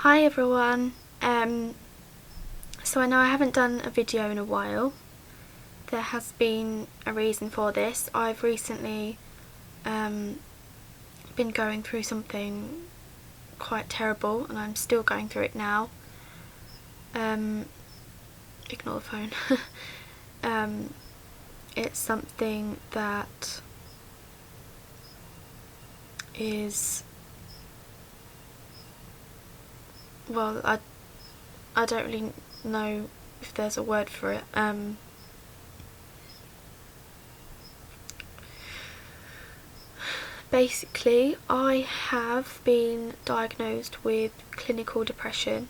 Hi everyone. So I know I haven't done a video in a while. There has been a reason for this. I've recently been going through something quite terrible and I'm still going through it now. Ignore the phone. It's something that is, well, I don't really know if there's a word for it. Basically, I have been diagnosed with clinical depression.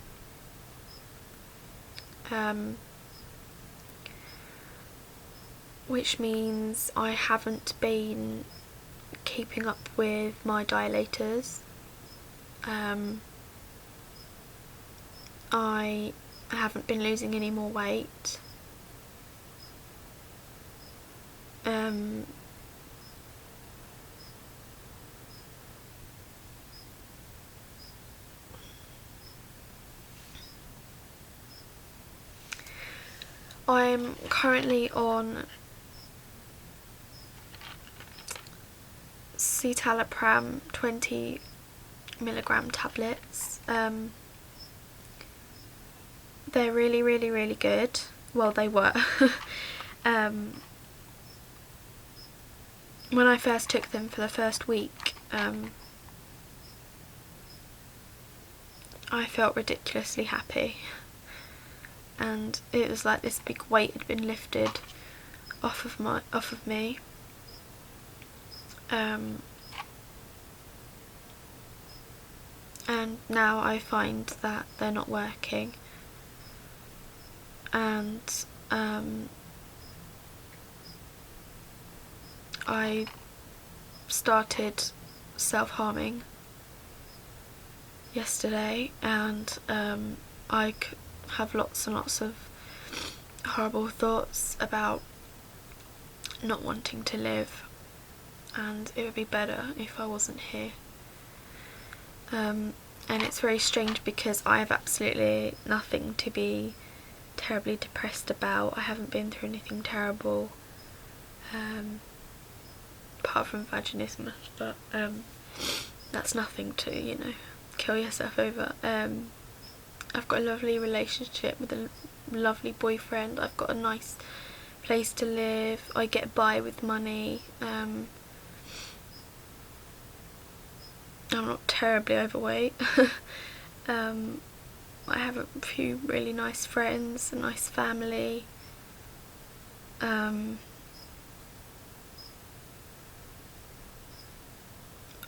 Which means I haven't been keeping up with my dilators. I haven't been losing any more weight. I'm currently on citalopram 20mg tablets. They're really good. Well, they were. When I first took them for the first week, I felt ridiculously happy, and it was like this big weight had been lifted off of me. And now I find that they're not working, and I started self-harming yesterday, and I have lots and lots of horrible thoughts about not wanting to live, and it would be better if I wasn't here. And it's very strange because I have absolutely nothing to be terribly depressed about. I haven't been through anything terrible, apart from vaginismus, but that's nothing to, kill yourself over. I've got a lovely relationship with a lovely boyfriend. I've got a nice place to live. I get by with money. I'm not terribly overweight. I have a few really nice friends, a nice family. I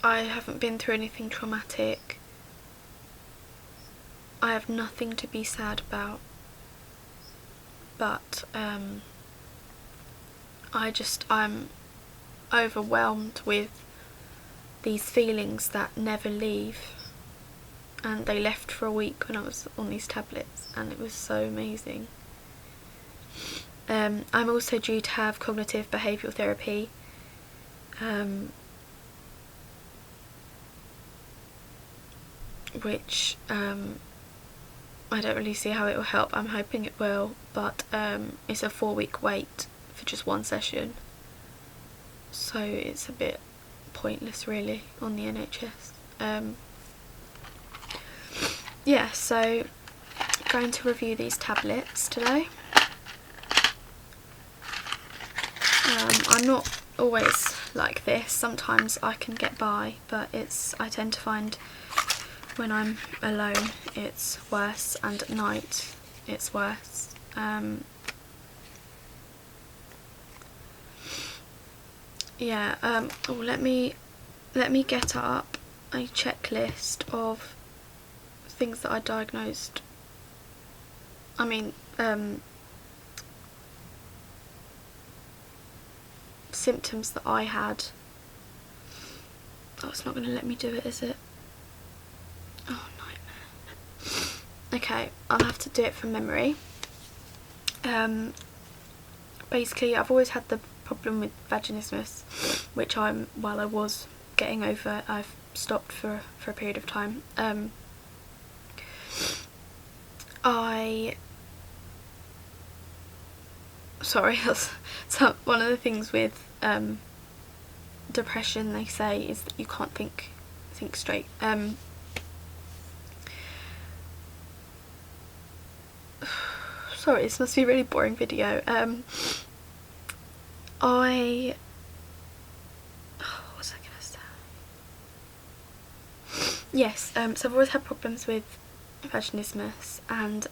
haven't been through anything traumatic. I have nothing to be sad about, but I'm overwhelmed with these feelings that never leave, and they left for a week when I was on these tablets, and it was so amazing. I'm also due to have cognitive behavioural therapy, which I don't really see how it will help. I'm hoping it will, but it's a 4-week wait for just one session, so it's a bit pointless really on the NHS. Yeah, so I'm going to review these tablets today. I'm not always like this. Sometimes I can get by, but I tend to find when I'm alone it's worse, and at night it's worse. Let me get up a checklist of things that I diagnosed. Symptoms that I had. Oh, it's not going to let me do it, is it? Oh, nightmare. Okay, I'll have to do it from memory. Basically, I've always had the problem with vaginismus, which while I was getting over, I've stopped for a period of time. Sorry, so one of the things with depression, they say, is that you can't think straight. Sorry, this must be a really boring video. What was I gonna say? Yes, so I've always had problems with vaginismus, and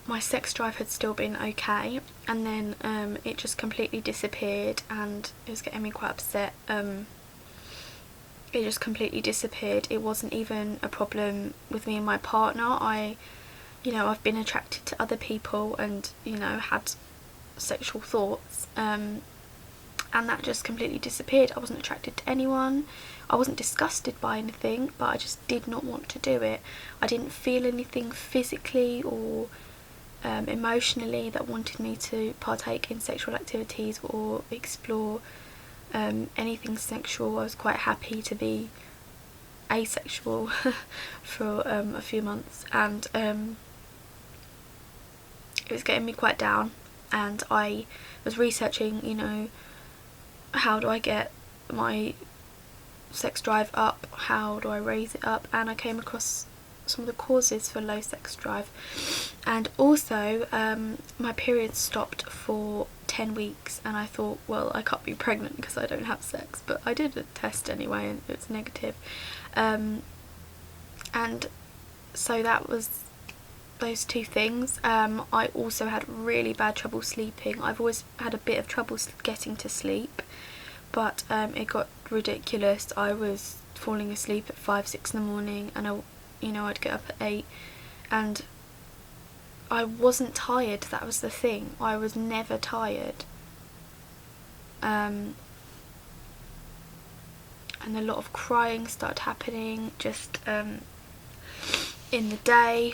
my sex drive had still been okay, and then it just completely disappeared, and it was getting me quite upset. It just completely disappeared. It wasn't even a problem with me and my partner. I've been attracted to other people and, had sexual thoughts, and that just completely disappeared. I wasn't attracted to anyone. I wasn't disgusted by anything, but I just did not want to do it. I didn't feel anything physically or emotionally that wanted me to partake in sexual activities or explore anything sexual. I was quite happy to be asexual for a few months, and it was getting me quite down, and I was researching, how do I get my sex drive up, how do I raise it up, and I came across some of the causes for low sex drive. And also my period stopped for 10 weeks, and I thought, well, I can't be pregnant because I don't have sex, but I did a test anyway and it was negative. And so that was those two things. I also had really bad trouble sleeping. I've always had a bit of trouble getting to sleep, but it got ridiculous. I was falling asleep at 5-6 in the morning, and I'd get up at 8, and I wasn't tired. That was the thing. I was never tired. And a lot of crying started happening just in the day,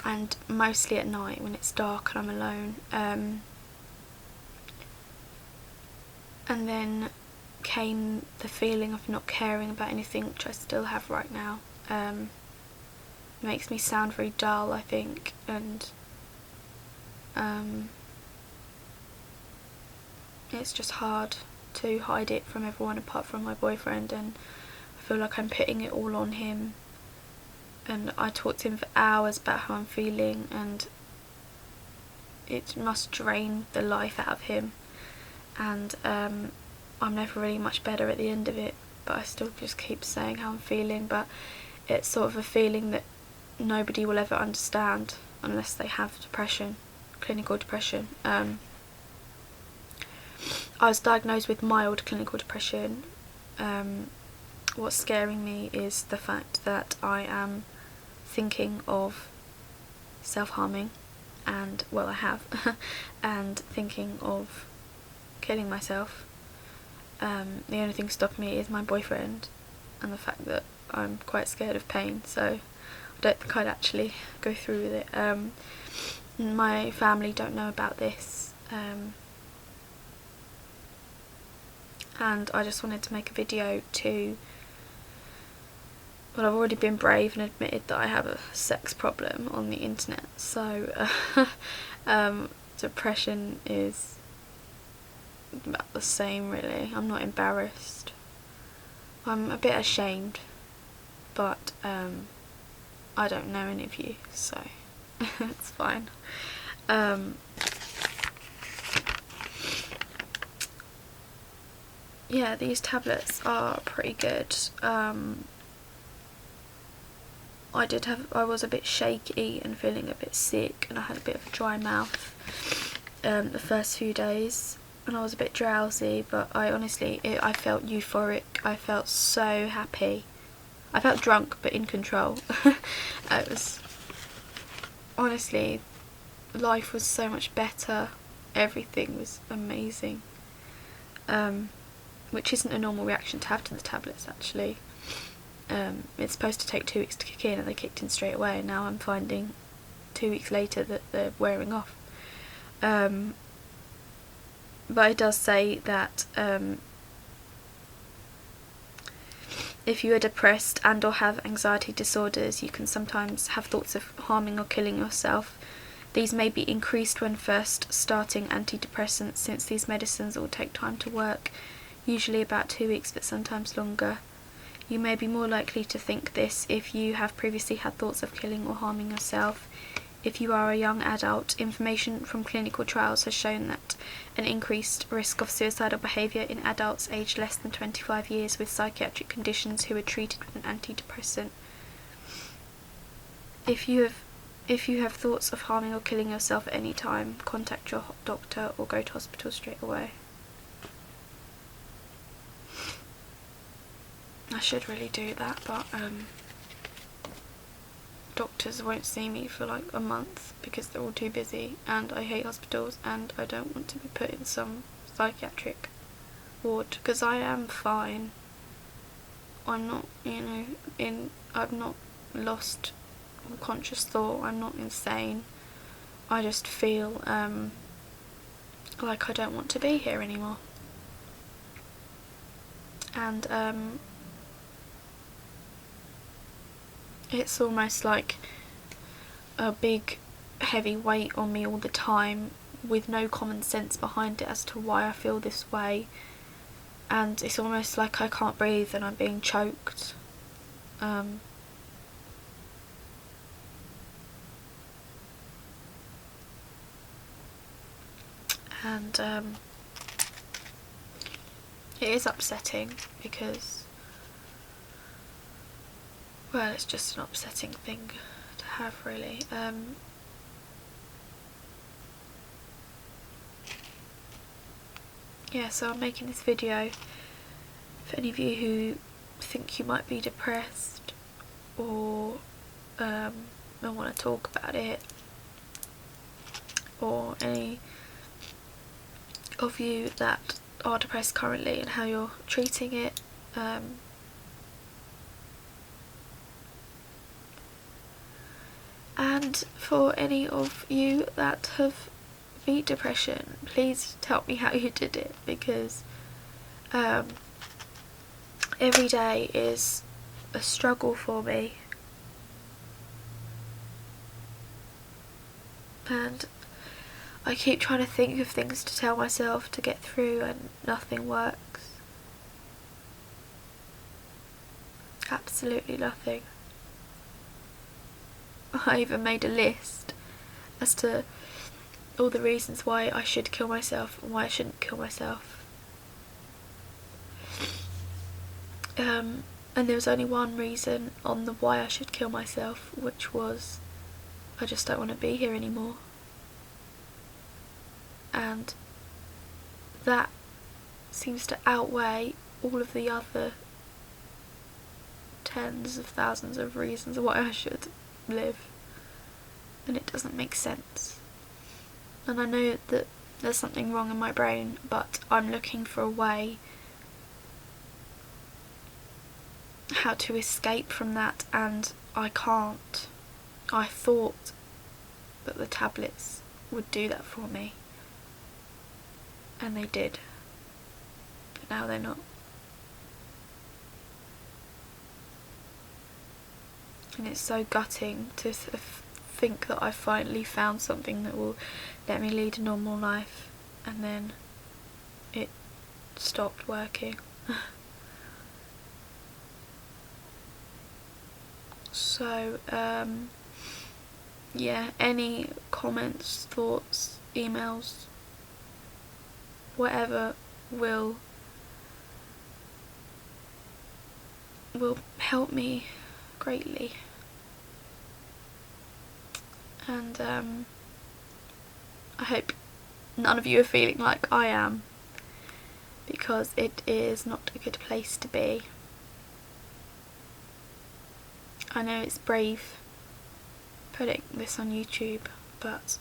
and mostly at night when it's dark and I'm alone. And then came the feeling of not caring about anything, which I still have right now. Makes me sound very dull, I think, and it's just hard to hide it from everyone apart from my boyfriend, and I feel like I'm putting it all on him, and I talk to him for hours about how I'm feeling, and it must drain the life out of him, and I'm never really much better at the end of it, but I still just keep saying how I'm feeling. But it's sort of a feeling that nobody will ever understand unless they have depression, clinical depression. I was diagnosed with mild clinical depression. What's scaring me is the fact that I am thinking of self-harming, and, well, I have, and thinking of killing myself. The only thing stopping me is my boyfriend and the fact that I'm quite scared of pain, so I don't think I'd actually go through with it. My family don't know about this, and I just wanted to make a video to, well, I've already been brave and admitted that I have a sex problem on the internet, so depression is about the same, really. I'm not embarrassed. I'm a bit ashamed, but I don't know any of you, so it's fine. Yeah, these tablets are pretty good. I was a bit shaky and feeling a bit sick, and I had a bit of a dry mouth the first few days, and I was a bit drowsy, but I felt euphoric. I felt so happy. I felt drunk but in control. It was, honestly, life was so much better. Everything was amazing. Which isn't a normal reaction to have to the tablets, actually. It's supposed to take 2 weeks to kick in, and they kicked in straight away, and now I'm finding 2 weeks later that they're wearing off. But it does say that If you are depressed and or have anxiety disorders, you can sometimes have thoughts of harming or killing yourself. These may be increased when first starting antidepressants, since these medicines all take time to work, usually about 2 weeks but sometimes longer. You may be more likely to think this if you have previously had thoughts of killing or harming yourself. If you are a young adult, information from clinical trials has shown that an increased risk of suicidal behaviour in adults aged less than 25 years with psychiatric conditions who are treated with an antidepressant. If you have thoughts of harming or killing yourself at any time, contact your doctor or go to hospital straight away. I should really do that, but doctors won't see me for like a month because they're all too busy, and I hate hospitals and I don't want to be put in some psychiatric ward because I am fine. I'm not, I've not lost conscious thought, I'm not insane. I just feel like I don't want to be here anymore. And it's almost like a big heavy weight on me all the time with no common sense behind it as to why I feel this way, and it's almost like I can't breathe and I'm being choked. It is upsetting because, well, it's just an upsetting thing to have, really. Yeah, so I'm making this video for any of you who think you might be depressed or don't want to talk about it, or any of you that are depressed currently and how you're treating it. And for any of you that have beat depression, please tell me how you did it, because every day is a struggle for me, and I keep trying to think of things to tell myself to get through and nothing works. Absolutely nothing. I even made a list as to all the reasons why I should kill myself and why I shouldn't kill myself. And there was only one reason on the why I should kill myself, which was I just don't want to be here anymore. And that seems to outweigh all of the other tens of thousands of reasons why I should live, and it doesn't make sense. And I know that there's something wrong in my brain, but I'm looking for a way how to escape from that, and I can't. I thought that the tablets would do that for me, and they did, but now they're not. And it's so gutting to think that I finally found something that will let me lead a normal life, and then it stopped working. So yeah, any comments, thoughts, emails, whatever will help me greatly. And I hope none of you are feeling like I am, because it is not a good place to be. I know it's brave putting this on YouTube, but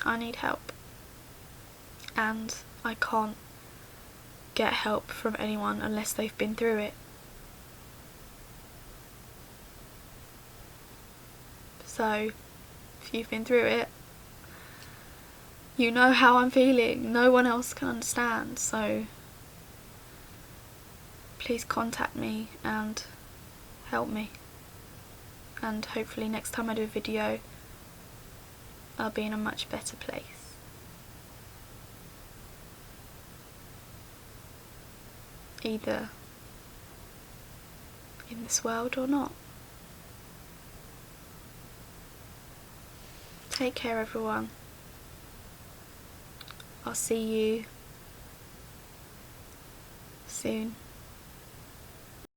I need help, and I can't get help from anyone unless they've been through it. So if you've been through it, you know how I'm feeling. No one else can understand, so please contact me and help me, and hopefully next time I do a video I'll be in a much better place. Either in this world or not. Take care everyone. I'll see you soon.